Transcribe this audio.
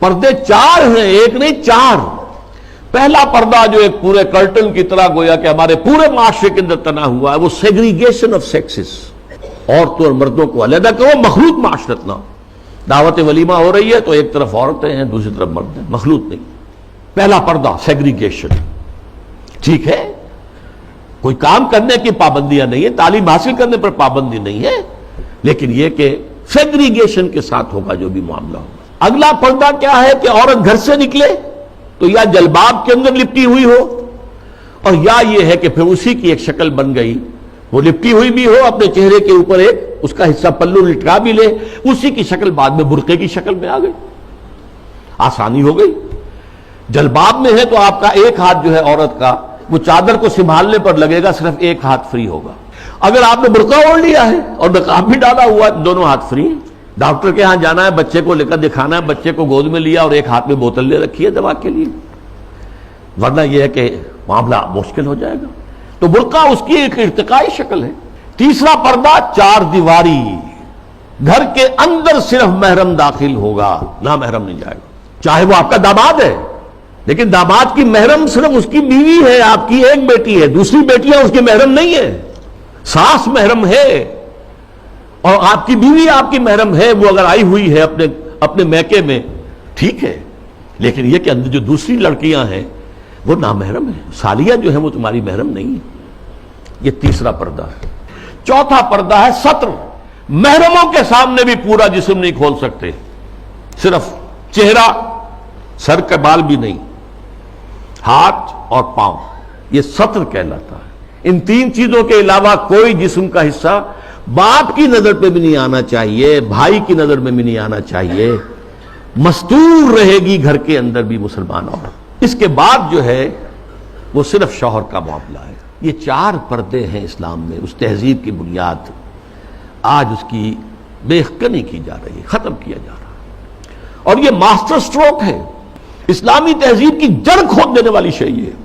پردے چار ہیں، ایک نہیں چار۔ پہلا پردہ جو ایک پورے کرٹن کی طرح گویا کہ ہمارے پورے معاشرے کے اندر تنا ہوا ہے، وہ سیگریگیشن آف سیکسز، عورتوں اور مردوں کو علیحدہ کرو، مخلوط معاشرت نہ۔ دعوت ولیمہ ہو رہی ہے تو ایک طرف عورتیں ہیں، دوسری طرف مرد ہیں، مخلوط نہیں۔ پہلا پردہ سیگریگیشن، ٹھیک ہے، کوئی کام کرنے کی پابندیاں نہیں ہے، تعلیم حاصل کرنے پر پابندی نہیں ہے، لیکن یہ کہ سیگریگیشن کے ساتھ ہوگا جو بھی معاملہ ہوگا۔ اگلا پردہ کیا ہے کہ عورت گھر سے نکلے تو یا جلباب کے اندر لپٹی ہوئی ہو، اور یا یہ ہے کہ پھر اسی کی ایک شکل بن گئی، وہ لپٹی ہوئی بھی ہو، اپنے چہرے کے اوپر ایک اس کا حصہ پلو لٹکا بھی لے، اسی کی شکل بعد میں برقعے کی شکل میں آ گئی، آسانی ہو گئی۔ جلباب میں ہے تو آپ کا ایک ہاتھ جو ہے عورت کا وہ چادر کو سنبھالنے پر لگے گا، صرف ایک ہاتھ فری ہوگا۔ اگر آپ نے برقعہ اوڑھ لیا ہے اور نقاب بھی ڈالا ہوا ہے، دونوں ہاتھ فری ہیں۔ ڈاکٹر کے ہاں جانا ہے، بچے کو لے کر دکھانا ہے، بچے کو گود میں لیا اور ایک ہاتھ میں بوتل لے رکھی ہے دوا کے لیے، ورنہ یہ ہے کہ معاملہ مشکل ہو جائے گا۔ تو برقعہ اس کی ایک ارتقائی شکل ہے۔ تیسرا پردہ چار دیواری، گھر کے اندر صرف محرم داخل ہوگا، نہ محرم نہیں جائے گا، چاہے وہ آپ کا داماد ہے، لیکن داماد کی محرم صرف اس کی بیوی ہے، آپ کی ایک بیٹی ہے، دوسری بیٹیاں اس کی محرم نہیں ہے۔ ساس محرم ہے اور آپ کی بیوی آپ کی محرم ہے، وہ اگر آئی ہوئی ہے اپنے میکے میں ٹھیک ہے، لیکن یہ کہ اندر جو دوسری لڑکیاں ہیں وہ نامحرم ہیں، سالیہ جو ہیں وہ تمہاری محرم نہیں ہے۔ یہ تیسرا پردہ ہے۔ چوتھا پردہ ہے ستر، محرموں کے سامنے بھی پورا جسم نہیں کھول سکتے، صرف چہرہ، سر کے بال بھی نہیں، ہاتھ اور پاؤں، یہ ستر کہلاتا ہے۔ ان تین چیزوں کے علاوہ کوئی جسم کا حصہ باپ کی نظر پہ بھی نہیں آنا چاہیے، بھائی کی نظر میں بھی نہیں آنا چاہیے، مستور رہے گی گھر کے اندر بھی مسلمان عورت۔ اس کے بعد جو ہے وہ صرف شوہر کا معاملہ ہے۔ یہ چار پردے ہیں اسلام میں، اس تہذیب کی بنیاد آج اس کی بےخکنی کی جا رہی ہے، ختم کیا جا رہا ہے، اور یہ ماسٹر سٹروک ہے، اسلامی تہذیب کی جڑ کھود دینے والی شے یہ ہے۔